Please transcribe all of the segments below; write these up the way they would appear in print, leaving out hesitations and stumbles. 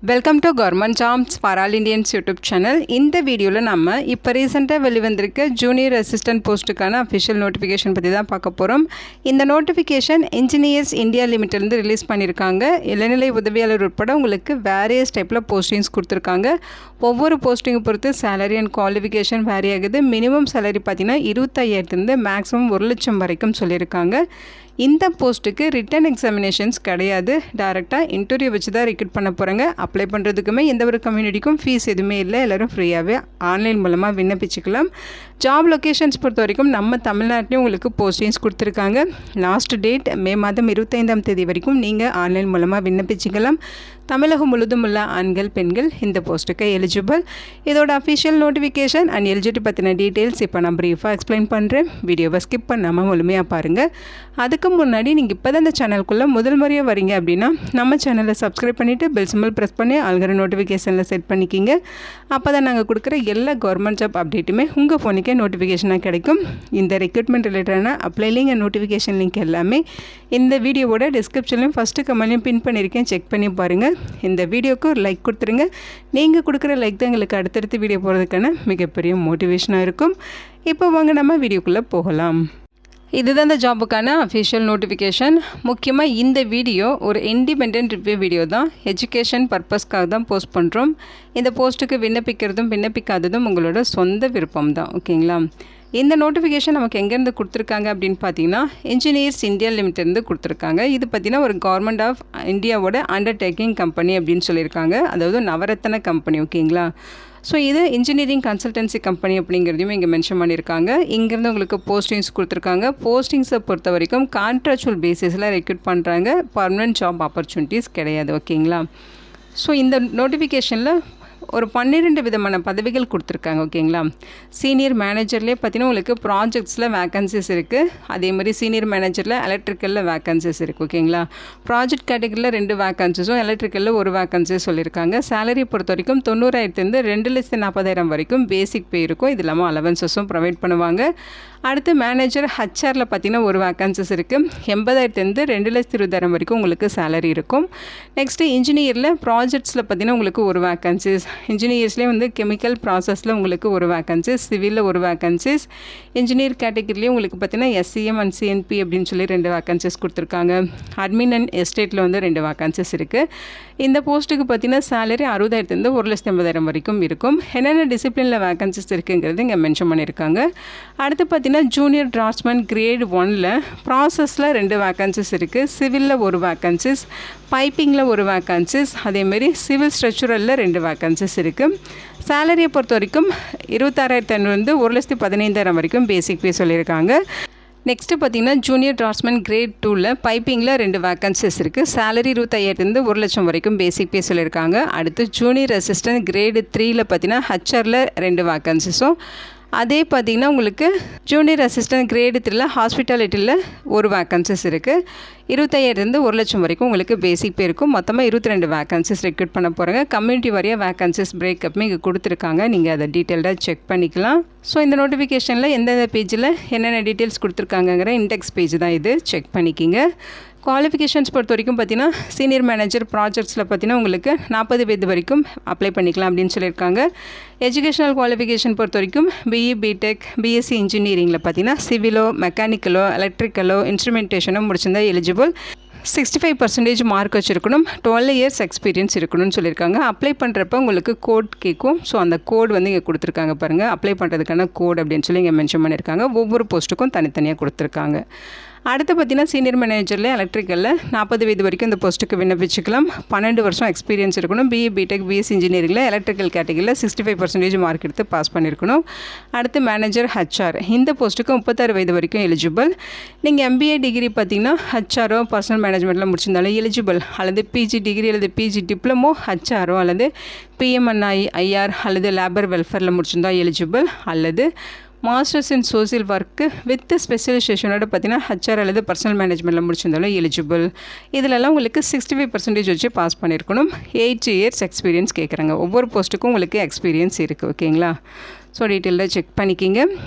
Welcome to government jobs for all Indians YouTube channel. இந்த வீடியோவில் நம்ம இப்போ ரீசெண்டாக வெளிவந்திருக்க ஜூனியர் அசிஸ்டன்ட் போஸ்ட்டுக்கான அஃபிஷியல் நோட்டிஃபிகேஷன் பற்றி தான் பார்க்க போகிறோம். இந்த நோட்டிஃபிகேஷன் இன்ஜினியர்ஸ் இந்தியா லிமிட்டிலேருந்து ரிலீஸ் பண்ணியிருக்காங்க. இளநிலை உதவியாளர் உட்பட உங்களுக்கு வேரியஸ் டைப்பில் போஸ்டிங்ஸ் கொடுத்துருக்காங்க. ஒவ்வொரு போஸ்டிங்கை பொறுத்து சேலரி அண்ட் குவாலிஃபிகேஷன் வேரி ஆகுது. மினிமம் சேலரி பார்த்திங்கன்னா 25,000 மேக்ஸிமம் 1 லட்சம் வரைக்கும் சொல்லியிருக்காங்க. இந்த போஸ்ட்டுக்கு ரிட்டன் எக்ஸாமினேஷன்ஸ் கிடையாது. டேரெக்டாக இன்டர்வியூ வச்சு தான் ரெக்ரூட் பண்ண போகிறாங்க. அப்ளை பண்ணுறதுக்குமே எந்த ஒரு கம்யூனிட்டிக்கும் ஃபீஸ் எதுவுமே இல்லை. எல்லோரும் ஃப்ரீயாகவே ஆன்லைன் மூலமாக விண்ணப்பிச்சுக்கலாம். ஜாப் லொக்கேஷன்ஸ் பொறுத்த வரைக்கும் நம்ம தமிழ்நாட்டிலையும் உங்களுக்கு போஸ்டிங்ஸ் கொடுத்துருக்காங்க. லாஸ்ட் டேட் மே மாதம் 25ஆம் தேதி வரைக்கும் நீங்கள் ஆன்லைன் மூலமாக விண்ணப்பிச்சுக்கலாம். தமிழகம் முழுதும் உள்ள ஆண்கள் பெண்கள் இந்த போஸ்ட்டுக்கு எலிஜிபிள். இதோட அஃபிஷியல் நோட்டிஃபிகேஷன் அண்ட் எலிஜிபிலிட்டி பற்றின டீட்டெயில்ஸ் இப்போ நான் ப்ரீஃபாக எக்ஸ்பிளைன் பண்ணுறேன். வீடியோவை ஸ்கிப் பண்ணாமல் முழுமையாக பாருங்கள். அதுக்கு முன்னாடி நீங்கள் இப்போ தான் இந்த சேனலுக்குள்ளே முதல் முறையாக வரீங்க அப்படின்னா நம்ம சேனலை சப்ஸ்கிரைப் பண்ணிவிட்டு பெல் சிம்பிள் ப்ரெஸ் பண்ணி ஆல்கிற நோட்டிஃபிகேஷனில் செட் பண்ணிக்கிங்க. அப்போ தான் நாங்கள் கொடுக்குற எல்லா கவர்மெண்ட் ஜாப் அப்டேட்டுமே உங்கள் ஃபோனுக்கே நோட்டிஃபிகேஷனாக கிடைக்கும். இந்த ரெக்ரூட்மெண்ட் ரிலேட்டடான apply link and notification link எல்லாமே இந்த வீடியோவோட டிஸ்கிரிப்ஷன்லையும் ஃபஸ்ட்டு கமெண்ட்லையும் பின் பண்ணியிருக்கேன். செக் பண்ணி பாருங்கள். இந்த வீடியோக்கு ஒரு லைக் கொடுத்துருங்க. நீங்கள் கொடுக்குற லைக் தான் எங்களுக்கு அடுத்தடுத்து வீடியோ போகிறதுக்கான மிகப்பெரிய மோட்டிவேஷனாக இருக்கும். இப்போ வாங்க நம்ம வீடியோக்குள்ளே போகலாம். இதுதான் இந்த ஜாபுக்கான அஃபிஷியல் நோட்டிஃபிகேஷன். முக்கியமாக இந்த வீடியோ ஒரு இண்டிபெண்ட் ரிவ்யூ வீடியோ தான். எஜுகேஷன் பர்பஸ்க்காக தான் போஸ்ட் பண்ணுறோம். இந்த போஸ்ட்டுக்கு விண்ணப்பிக்கிறதும் விண்ணப்பிக்காததும் உங்களோட சொந்த விருப்பம் தான். ஓகேங்களா? இந்த நோட்டிஃபிகேஷன் நமக்கு எங்கேருந்து கொடுத்துருக்காங்க அப்படின்னு பார்த்தீங்கன்னா இன்ஜினியர்ஸ் இந்தியா லிமிட்டிலேருந்து கொடுத்துருக்காங்க. இது பார்த்தீங்கன்னா ஒரு கவர்மெண்ட் ஆஃப் இந்தியாவோட அண்டர்டேக்கிங் கம்பெனி அப்படின்னு சொல்லியிருக்காங்க. அதாவது நவரத்ன கம்பெனி. ஓகேங்களா? ஸோ இது இன்ஜினியரிங் கன்சல்டன்சி கம்பெனி அப்படிங்கிறதையும் இங்கே மென்ஷன் பண்ணியிருக்காங்க. இங்கேருந்து உங்களுக்கு போஸ்டிங்ஸ் கொடுத்துருக்காங்க. போஸ்டிங்ஸை பொறுத்த வரைக்கும் கான்ட்ராக்சுவல் பேசிஸில் ரெக்ரூட் பண்ணுறாங்க. பர்மனெண்ட் ஜாப் ஆப்பர்ச்சுனிட்டிஸ் கிடையாது. ஓகேங்களா? ஸோ இந்த நோட்டிஃபிகேஷனில் ஒரு 12 விதமான பதவிகள் கொடுத்துருக்காங்க. ஓகேங்களா? சீனியர் மேனேஜர்லேயே பார்த்தீங்கன்னா உங்களுக்கு ப்ராஜெக்ட்ஸில் வேக்கன்சிஸ் இருக்குது. அதே மாதிரி சீனியர் மேனேஜரில் எலக்ட்ரிக்கலில் வேக்கன்சிஸ் இருக்குது. ஓகேங்களா? ப்ராஜெக்ட் கேட்டகரியில் 2 வேக்கன்சிஸும் எலக்ட்ரிக்கலில் 1 வேக்கன்சிஸ் சொல்லியிருக்காங்க. சேலரி பொறுத்த வரைக்கும் 90,000 2,40,000 வரைக்கும் பேசிக் பே இருக்கும். இது இல்லாமல் அலவன்சஸும் ப்ரொவைட் பண்ணுவாங்க. அடுத்து மேனேஜர் ஹச்ஆரில் பார்த்தீங்கன்னா 1 வேக்கன்சிஸ் இருக்குது. 80,000 2,20,000 வரைக்கும் உங்களுக்கு சேலரி இருக்கும். நெக்ஸ்ட்டு இன்ஜினியரில் ப்ராஜெக்ட்ஸில் பார்த்தீங்கன்னா உங்களுக்கு 1 வேக்கன்சிஸ். இன்ஜினியர்ஸ்லேயே வந்து கெமிக்கல் ப்ராசஸில் உங்களுக்கு 1 வேக்கன்சிஸ். சிவிலில் 1 வேக்கன்சிஸ். இன்ஜினியர் கேட்டகரிலேயே உங்களுக்கு பார்த்தீங்கன்னா எஸ்சிஎம் அண்ட் சிஎன்பி அப்படின்னு சொல்லி 2 வேக்கன்சிஸ் கொடுத்துருக்காங்க. அட்மின் அண்ட் எஸ்டேட்டில் வந்து 2 வேக்கன்சிஸ் இருக்குது. இந்த போஸ்ட்டுக்கு பார்த்தீங்கன்னா சேலரி 60,000 1,80,000 வரைக்கும் இருக்கும். என்னென்ன டிசிப்ளினில் வேக்கன்சிஸ் இருக்குங்கிறது இங்கே மென்ஷன் பண்ணியிருக்காங்க. அடுத்து பார்த்தீங்கன்னா ஜூனியர் டிராஃப்ட்ஸ்மேன் கிரேட் 1ல் ப்ராசஸில் 2 வேக்கன்சிஸ் இருக்குது. சிவிலில் 1 வேக்கன்சிஸ். பைப்பிங்கில் 1 வேக்கன்சிஸ். அதேமாரி சிவில் ஸ்ட்ரக்சரலில் 2 வேக்கன்சிஸ் இருக்குது. சேலரியை பொறுத்த வரைக்கும் 26,500 1,15,000 வரைக்கும் பேசிக் பே சொல்லியிருக்காங்க. நெக்ஸ்ட்டு பார்த்தீங்கன்னா ஜூனியர் டிராஃப்ட்ஸ்மேன் கிரேட் 2ல் பைப்பிங்கில் 2 வேக்கன்சிஸ் இருக்குது. சேலரி 25,000 1 லட்சம் வரைக்கும் பேசிக் பே சொல்லியிருக்காங்க. அடுத்து ஜூனியர் அசிஸ்டன்ட் கிரேடு 3ல் பார்த்தீங்கன்னா ஹச்ஆரில் 2 வேக்கன்சிஸும். அதே பார்த்திங்கன்னா உங்களுக்கு ஜூனியர் அசிஸ்டன்ட் கிரேடு 3ல் ஹாஸ்பிட்டாலிட்டியில் 1 வேக்கன்சிஸ் இருக்குது. 25,000 1 லட்சம் வரைக்கும் உங்களுக்கு பேசிக் பே இருக்கும். மொத்தமாக 22 வேக்கன்சிஸ் ரெக்ரூட் பண்ண போகிறாங்க. கம்யூனிட்டி வாரியாக வேக்கன்சிஸ் பிரேக்கப்புமே இங்கே கொடுத்துருக்காங்க. நீங்கள் அதை டீட்டெயில்டாக செக் பண்ணிக்கலாம். ஸோ இந்த நோட்டிஃபிகேஷனில் எந்தெந்த பேஜில் என்னென்ன டீட்டெயில்ஸ் கொடுத்துருக்காங்கிற இண்டெக்ஸ் பேஜ் தான் இது. செக் பண்ணிக்கிங்க. குவாலிஃபிகேஷன்ஸ் பொறுத்த வரைக்கும் பார்த்தீங்கன்னா சீனியர் மேனேஜர் ப்ராஜெக்ட்ஸில் பார்த்தீங்கன்னா உங்களுக்கு 40 வயது வரைக்கும் அப்ளை பண்ணிக்கலாம் அப்படின்னு சொல்லியிருக்காங்க. எஜுகேஷனல் குவாலிஃபிகேஷன் பொறுத்த வரைக்கும் பிஇ பிடெக் பிஎஸ்சி இன்ஜினியரிங்கில் பார்த்தீங்கன்னா சிவிலோ மெக்கானிக்கலோ எலக்ட்ரிக்கலோ இன்ஸ்ட்ருமெண்டேஷனோ முடிச்சிருந்தா எலிஜிபிள். 65% மார்க் வச்சுருக்கணும். 12 இயர்ஸ் எக்ஸ்பீரியன்ஸ் இருக்கணும்னு சொல்லியிருக்காங்க. அப்ளை பண்ணுறப்ப உங்களுக்கு கோட் கேட்கும். ஸோ அந்த கோட் வந்து இங்கே கொடுத்துருக்காங்க பாருங்கள். அப்ளை பண்ணுறதுக்கான கோட் அப்படின்னு சொல்லி இங்கே மென்ஷன் பண்ணியிருக்காங்க. ஒவ்வொரு போஸ்ட்டுக்கும் தனித்தனியாக கொடுத்துருக்காங்க. அடுத்து பார்த்தீங்கன்னா சீனியர் மேனேஜரில் எலக்ட்ரிக்கலில் 40 வயது வரைக்கும் இந்த போஸ்ட்டுக்கு விண்ணப்பிச்சுக்கலாம். 12 வருஷம் எக்ஸ்பீரியன்ஸ் இருக்கணும். பிஇ பிடெக் பிஎஸ்சி இன்ஜினியரிங்கில் எலக்ட்ரிக்கல் கேட்டகரியில் 65% மார்க் எடுத்து பாஸ் பண்ணியிருக்கணும். அடுத்து மேனேஜர் ஹச்ஆர் இந்த போஸ்ட்டுக்கு 36 வயது வரைக்கும் எலிஜிபிள். நீங்கள் எம்பிஏ டிகிரி பார்த்தீங்கன்னா ஹச்ஆரோ பர்சனல் மேனேஜ்மெண்ட்டில் முடிச்சிருந்தாலும் எலிஜிபிள். அல்லது பிஜி டிகிரி அல்லது பிஜி டிப்ளமோ ஹச்ஆரோ அல்லது பிஎம்என்ஐ ஐஆர் அல்லது லேபர் வெல்ஃபேரில் முடிச்சிருந்தால் எலிஜிபிள். அல்லது masters in social work with ஸ்பெஷலைசேஷனோட பார்த்தீங்கன்னா ஹச்ஆர் அல்லது பர்சனல் மேனேஜ்மெண்ட்டில் முடிச்சிருந்தாலும் எலிஜிபிள். இதிலெல்லாம் உங்களுக்கு 65% வச்சு பாஸ் பண்ணியிருக்கணும். 8 இயர்ஸ் எக்ஸ்பீரியன்ஸ் கேட்குறாங்க. ஒவ்வொரு போஸ்ட்டுக்கும் உங்களுக்கு எக்ஸ்பீரியன்ஸ் இருக்குது. ஓகேங்களா? ஸோ டீட்டெயிலாக செக் பண்ணிக்கிங்க.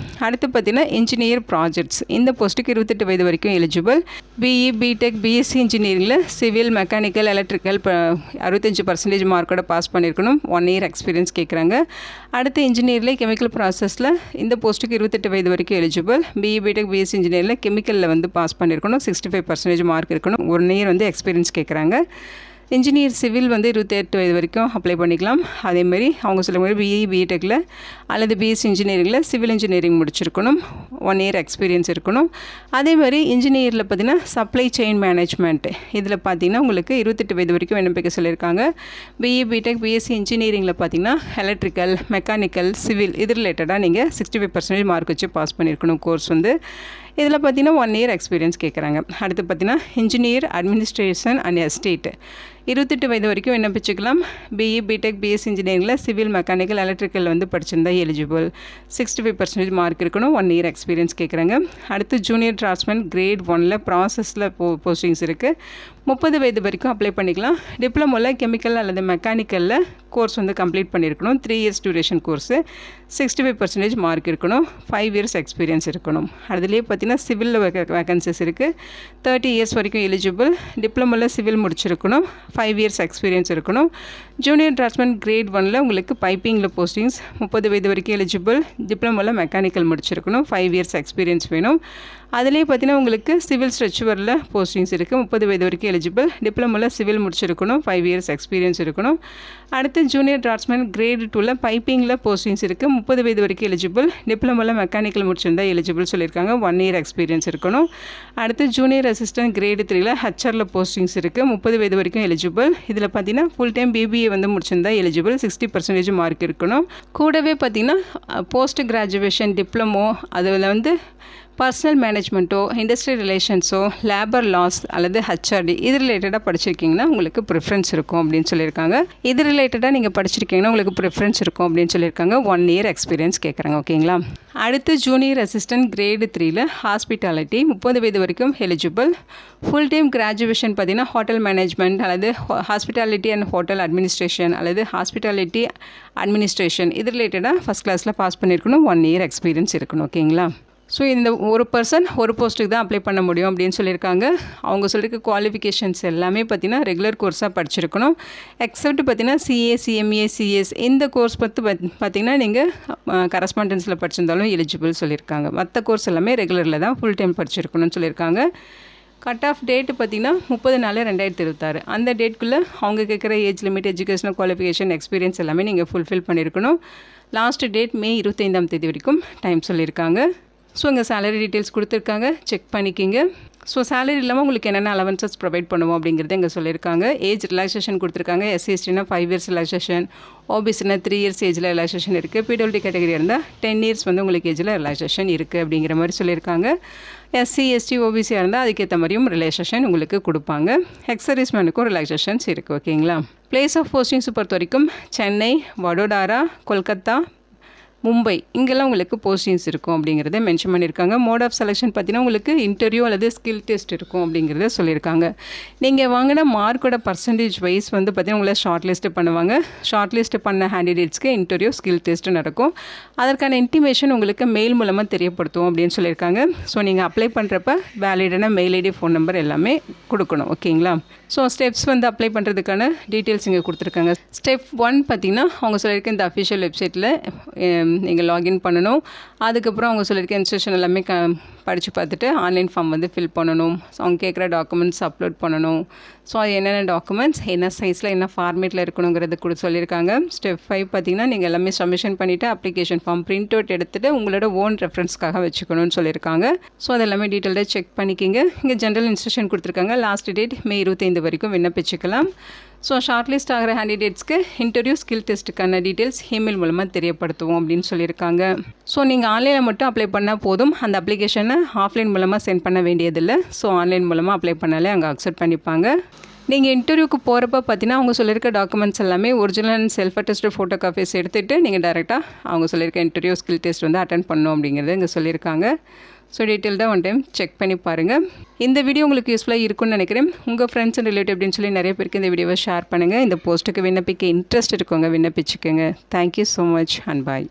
அடுத்து பார்த்தீங்கன்னா இன்ஜினியர் ப்ராஜெக்ட்ஸ். இந்த போஸ்ட்டுக்கு 28 வயது வரைக்கும் எலிஜிபிள். பிஇ, பிடெக், பிஎஸ்சி இன்ஜினியரிங்கில் சிவில், மெக்கானிக்கல், எலக்ட்ரிக்கல் 65% மார்க்கோட பாஸ் பண்ணியிருக்கணும். 1 இயர் எக்ஸ்பீரியன்ஸ் கேட்குறாங்க. அடுத்து இன்ஜினியரில் கெமிக்கல் ப்ராசஸில் இந்த போஸ்ட்டுக்கு 28 வயது வரைக்கும் எலிஜிபிள். பிஇ, பிடெக், பிஎஸ்சி இன்ஜினியரில் கெமிக்கலில் வந்து பாஸ் பண்ணியிருக்கணும். 65% மார்க் இருக்கணும். 1 இயர் வந்து எக்ஸ்பீரியன்ஸ் கேட்குறாங்க. இன்ஜினியர் சிவில் வந்து 28 வயது வரைக்கும் அப்ளை பண்ணிக்கலாம். அதேமாதிரி அவங்க சொல்ல மாதிரி பிஇ, பிடெக்கில் அல்லது பிஎஸ்சி இன்ஜினியரிங்கில் சிவில் இன்ஜினியரிங் முடிச்சிருக்கணும். 1 இயர் எக்ஸ்பீரியன்ஸ் இருக்கணும். அதே மாதிரி இன்ஜினியரில் பார்த்தீங்கன்னா சப்ளை செயின் மேனேஜ்மெண்ட் இதில் பார்த்தீங்கன்னா உங்களுக்கு 28 வயது வரைக்கும் விண்ணப்பிக்க சொல்லியிருக்காங்க. பிஇ, பிடெக், பிஎஸ்சி இன்ஜினியரிங்கில் பார்த்தீங்கன்னா எலக்ட்ரிக்கல், மெக்கானிக்கல், சிவில் இது ரிலேட்டடாக நீங்கள் 65% மார்க் வச்சு பாஸ் பண்ணியிருக்கணும் கோர்ஸ் வந்து. இதில் பார்த்தீங்கன்னா 1 இயர் எக்ஸ்பீரியன்ஸ் கேட்குறாங்க. அடுத்து பார்த்தீங்கன்னா இன்ஜினியர் அட்மினிஸ்ட்ரேஷன் அண்ட் எஸ்டேட் 28 வயது வரைக்கும் விண்ணப்பிச்சுக்கலாம். பிஇ, பிடெக், பிஎஸ்சி இன்ஜினியரிங்கில் சிவில், மெக்கானிக்கல், எலக்ட்ரிக்கல் வந்து படிச்சிருந்தா எலிஜிபிள். 65% மார்க் இருக்கணும். 1 இயர் எக்ஸ்பீரியன்ஸ் கேட்குறாங்க. அடுத்து ஜூனியர் டிராஃப்ட்ஸ்மேன் கிரேட் 1ல் ப்ராசஸில் போஸ்டிங்ஸ் இருக்குது. 30 வயது வரைக்கும் அப்ளை பண்ணிக்கலாம். டிப்ளமோவில் கெமிக்கல் அல்லது மெக்கானிக்கலில் கோர்ஸ் வந்து கம்ப்ளீட் பண்ணியிருக்கணும். 3 இயர்ஸ் டியூரேஷன் கோர்ஸு. 65% மார்க் இருக்கணும். 5 இயர்ஸ் எக்ஸ்பீரியன்ஸ் இருக்கணும். அதுலேயே பார்த்தீங்கன்னா சிவிலில் வேகன்சிஸ் இருக்குது. 30 இயர்ஸ் வரைக்கும் எலிஜிபிள். டிப்ளமோவில் சிவில் முடிச்சிருக்கணும். 5 இயர்ஸ் எக்ஸ்பீரியன்ஸ் இருக்கணும். ஜூனியர் டிராஃப்ட்ஸ்மேன் கிரேட் 1ல் உங்களுக்கு பைப்பிங்கில் போஸ்டிங்ஸ். 30 வயது வரைக்கும் எலிஜிபிள். டிப்ளமோவில் மெக்கானிக்கல் முடிச்சிருக்கணும். 5 இயர்ஸ் எக்ஸ்பீரியன்ஸ் வேணும். அதிலே பார்த்தீங்கன்னா உங்களுக்கு சிவில் ஸ்ட்ரெச்சுவரில் போஸ்டிங்ஸ் இருக்குது. 30 வயது வரைக்கும் எலிஜிபிள். டிப்ளமோவில் சிவில் முடிச்சிருக்கணும். 5 இயர்ஸ் எக்ஸ்பீரியன்ஸ் இருக்கணும். அடுத்து ஜூனியர் டிராஃப்ட்ஸ்மேன் கிரேட் 2ல் பைப்பிங்கில் போஸ்டிங்ஸ் இருக்குது. 30 வயது வரைக்கும் எலிஜிபிள். டிப்ளமோவில் மெக்கானிக்கல் முடிச்சிருந்தா எலிஜிபிள் சொல்லியிருக்காங்க. 1 இயர் எக்ஸ்பீரியன்ஸ் இருக்கணும். அடுத்து ஜூனியர் அசிஸ்டன்ட் கிரேட் 3ல் ஹெச்ஆரில் போஸ்டிங்ஸ் இருக்குது. 30 வயது வரைக்கும் எலிஜிபிள். இதில் பார்த்தீங்கன்னா ஃபுல் டைம் பிபிஏ வந்து முடிச்சிருந்தா எலிஜிபிள். 60% மார்க் இருக்கணும். கூடவே பார்த்தீங்கன்னா போஸ்ட் கிராஜுவேஷன் டிப்ளமோ அதில் வந்து பர்சனல் மேனேஜ்மெண்ட்டோ, இண்டஸ்ட்ரியல் ரிலேஷன்ஸோ, லேபர் லாஸ் அல்லது ஹெச்ஆர்டி இது ரிலேட்டடாக படிச்சிருக்கீங்கன்னா உங்களுக்கு ப்ரிஃபரன்ஸ் இருக்கும் அப்படின்னு சொல்லியிருக்காங்க. இது ரிலேட்டடாக நீங்கள் படிச்சிருக்கீங்கன்னா உங்களுக்கு ப்ரிஃபரன்ஸ் இருக்கும் அப்படின்னு சொல்லியிருக்காங்க. 1 இயர் எக்ஸ்பீரியன்ஸ் கேட்குறாங்க. ஓகேங்களா. அடுத்து ஜூனியர் அசிஸ்டன்ட் கிரேடு 3ல் ஹாஸ்பிட்டாலிட்டி 30 வயது வரைக்கும் எலிஜிபிள். ஃபுல் டைம் கிராஜுவேஷன் பார்த்தீங்கன்னா ஹோட்டல் மேனேஜ்மெண்ட் அல்லது ஹாஸ்பிட்டாலிட்டி அண்ட் ஹோட்டல் அட்மினிஸ்ட்ரேஷன் அல்லது ஹாஸ்பிட்டாலிட்டி அட்மினிஸ்ட்ரேஷன் இது ரிலேட்டடாக ஃபஸ்ட் கிளாஸில் பாஸ் பண்ணியிருக்கணும். 1 இயர் எக்ஸ்பீரியன்ஸ் இருக்கணும். ஓகேங்களா. ஸோ இந்த ஒரு பர்சன் ஒரு போஸ்ட்டுக்கு தான் அப்ளை பண்ண முடியும் அப்படின்னு சொல்லியிருக்காங்க. அவங்க சொல்லியிருக்க குவாலிஃபிகேஷன்ஸ் எல்லாமே பார்த்தீங்கன்னா ரெகுலர் கோர்ஸாக படிச்சிருக்கணும். எக்ஸப்ட் பார்த்தீங்கன்னா சிஏ, சிஎம்ஏ, சிஎஸ் இந்த கோர்ஸ் பார்த்தீங்கன்னா நீங்கள் கரஸ்பாண்டன்ஸில் படிச்சிருந்தாலும் எலிஜிபிள் சொல்லியிருக்காங்க. மற்ற கோர்ஸ் எல்லாமே ரெகுலரில் தான் ஃபுல் டைம் படிச்சிருக்கணும்னு சொல்லியிருக்காங்க. கட் ஆஃப் டேட்டு பார்த்தீங்கன்னா 30/4/2026 அந்த டேட்குள்ளே அவங்க கேட்குற age limit, educational qualification, experience எல்லாமே நீங்கள் ஃபுல்ஃபில் பண்ணியிருக்கணும். லாஸ்ட் டேட் மே 25 வரைக்கும் டைம் சொல்லியிருக்காங்க. ஸோ இங்கே சேலரி டீட்டெயில்ஸ் கொடுத்துருக்காங்க, செக் பண்ணிக்கிங்க. ஸோ சேலரி இல்லாமல் உங்களுக்கு என்னென்ன அலவன்சஸ் ப்ரொவைட் பண்ணுவோம் அப்படிங்கிறத இங்கே சொல்லியிருக்காங்க. ஏஜ் ரிலாக்ஸேஷன் கொடுத்துருக்காங்க. எஸ்சி எஸ்டினா 5 இயர்ஸ் ரிலாக்ஸேஷன், ஓபிசினா 3 இயர்ஸ் ஏஜில் ரிலாக்ஸேஷன் இருக்குது. பிடபிள்யூடி கேட்டகரி இருந்தால் 10 இயர்ஸ் வந்து உங்களுக்கு ஏஜில் ரிலாக்ஸேஷன் இருக்குது அப்படிங்கிற மாதிரி சொல்லியிருக்காங்க. எஸ்சி எஸ்டி ஓபிசியாக இருந்தால் அதுக்கேற்ற மாதிரியும் ரிலாக்ஸேஷன் உங்களுக்கு கொடுப்பாங்க. எக்ஸர்வீஸ்மேனுக்கும் ரிலாக்ஸேஷன்ஸ் இருக்குது. ஓகேங்களா. பிளேஸ் ஆஃப் போஸ்டிங்ஸ் பொறுத்த வரைக்கும் சென்னை, வடோதரா, கொல்கத்தா, மும்பை இங்கெல்லாம் உங்களுக்கு போஸ்டிங்ஸ் இருக்கும் அப்படிங்கிறத மென்ஷன் பண்ணியிருக்காங்க. மோட் ஆஃப் செலெக்ஷன் பார்த்தீங்கன்னா உங்களுக்கு இன்டர்வியூ அல்லது ஸ்கில் டெஸ்ட் இருக்கும் அப்படிங்கிறத சொல்லியிருக்காங்க. நீங்கள் வாங்கின மார்க்கோட பர்சன்டேஜ் வைஸ் வந்து பார்த்தீங்கன்னா உங்களை ஷார்ட் லிஸ்ட்டு பண்ணுவாங்க. ஷார்ட் லிஸ்ட் பண்ண கேண்டிடேட்ஸ்க்கு இன்டர்வியூ, ஸ்கில் டெஸ்ட்டு நடக்கும். அதற்கான இன்டிமேஷன் உங்களுக்கு மெயில் மூலமாக தெரியப்படுத்தும் அப்படின்னு சொல்லியிருக்காங்க. ஸோ நீங்கள் அப்ளை பண்ணுறப்ப வேலிடான மெயில் ஐடி, ஃபோன் நம்பர் எல்லாமே கொடுக்கணும். ஓகேங்களா. ஸோ ஸ்டெப்ஸ் வந்து அப்ளை பண்ணுறதுக்கான டீட்டெயில்ஸ் இங்கே கொடுத்துருக்காங்க. ஸ்டெப் 1 பார்த்தீங்கன்னா அவங்க சொல்லியிருக்க இந்த அஃபிஷியல் வெப்சைட்டில் நீங்கள் லாகின் பண்ணணும். அதுக்கப்புறம் அவங்க சொல்லியிருக்க இன்ஸ்ட்ரக்ஷன் எல்லாமே படித்து பார்த்துட்டு ஆன்லைன் ஃபார்ம் வந்து ஃபில் பண்ணணும். ஸோ அவங்க கேட்குற டாக்குமெண்ட்ஸ் அப்லோட் பண்ணணும். ஸோ அது என்னென்ன டாக்குமெண்ட்ஸ், என்ன சைஸில், என்ன ஃபார்மேட்டில் இருக்கணுங்கிறது கூட சொல்லியிருக்காங்க. ஸ்டெப் 5 பார்த்தீங்கன்னா நீங்கள் எல்லாமே சப்மிஷன் பண்ணிவிட்டு அப்ளிகேஷன் ஃபார்ம் பிரிண்ட் அவுட் எடுத்துகிட்டு உங்களோட ஓன் ரெஃபரன்ஸ்க்காக வச்சுக்கணும்னு சொல்லியிருக்காங்க. ஸோ அது எல்லாமே டீட்டெயிலாக செக் பண்ணிக்கிங்க. இங்கே ஜென்ரல் இன்ஸ்ட்ரக்ஷன் கொடுத்துருக்காங்க. லாஸ்ட் டேட் மே 25 வரைக்கும் விண்ணப்பிச்சுக்கலாம். ஸோ ஷார்ட் லிஸ்ட் ஆகிற கேண்டிடேட்ஸ்க்கு இன்டர்வியூ, ஸ்கில் டெஸ்ட்டுக்கான டீட்டெயில்ஸ் இமெயில் மூலமாக தெரியப்படுத்துவோம் அப்படின்னு சொல்லியிருக்காங்க. ஸோ நீங்கள் ஆன்லைனில் மட்டும் அப்ளை பண்ணால் போதும். அந்த அப்ளிகேஷனை ஆஃப்லைன் மூலமாக சென்ட் பண்ண வேண்டியதில்லை. ஸோ ஆன்லைன் மூலமாக அப்ளை பண்ணாலே அங்கே அக்செப்ட் பண்ணிப்பாங்க. நீங்கள் இன்டர்வியூக்கு போகிறப்ப பார்த்தீங்கன்னா அவங்க சொல்லியிருக்க டாக்குமெண்ட்ஸ் எல்லாமே original and self attested photo copies எடுத்துகிட்டு நீங்கள் டேரெக்டாக அவங்க சொல்லியிருக்க இன்டர்வியூ, ஸ்கில் டெஸ்ட் வந்து அட்டென்ட் பண்ணணும் அப்படிங்கிறது இங்கே சொல்லியிருக்காங்க. ஸோ டீட்டெயில்டாக ஒன் டைம் செக் பண்ணி பாருங்கள். இந்த வீடியோ உங்களுக்கு யூஸ்ஃபுல்லாக இருக்கும்னு நினைக்கிறேன். உங்கள் ஃப்ரெண்ட்ஸ் அண்ட் ரிலேட்டிவ் அப்படின்னு சொல்லி நிறைய பேருக்கு இந்த வீடியோவை ஷேர் பண்ணுங்கள். இந்த போஸ்ட்டுக்கு விண்ணப்பிக்க இன்ட்ரெஸ்ட் இருக்கவங்க விண்ணப்பிச்சுக்கோங்க. Thank you so much and bye.